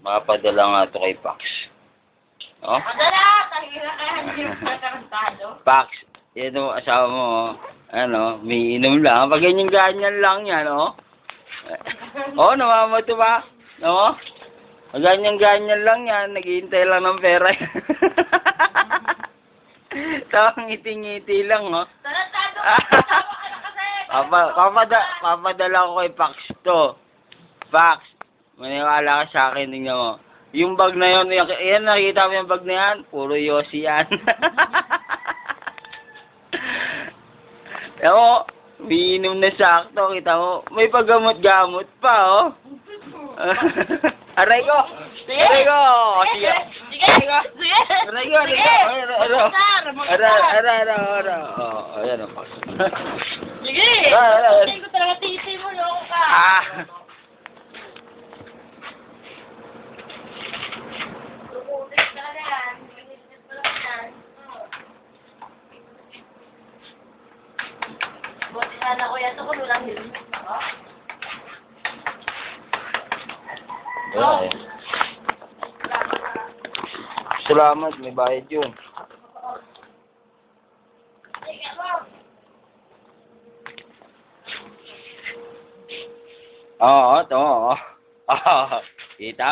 Mapadala nga ito kay Pax. Oh? Madala! Tangina ka, hindi mo nakarantado. Pax, yan o, asawa mo, oh. Ano, may inom lang. Pag ganyan-ganyan lang yan, oh. Oh, namamato ba? No? Pag ganyan-ganyan lang yan, naghihintay lang ng pera. Tawang ngiti-ngiti lang, oh. Tarantado! Tawa ka na kasi! Papadala ko kay Pax to. Pax, maniwala ka sa akin, tingnan mo. Yung bag na yun, yan, nakikita mo yung bag na yan? Puro Yossi yan. Ewan, umiinom na sakto, kita mo. May paggamot-gamot pa, oh. Aray ko! Aray ko! Sige! Sige! Sige! Aray ko! Aray! Oh, ayan o, Pax. Sige! Hindi ko talaga titi mo, loko ka. Tumulis talaga yan. Tumulis talaga yan. Buti sana ko yan. Ito ko lang yun. Ayan, eh. Salamat, may bayad yun. Oo, ito. Oo. Kita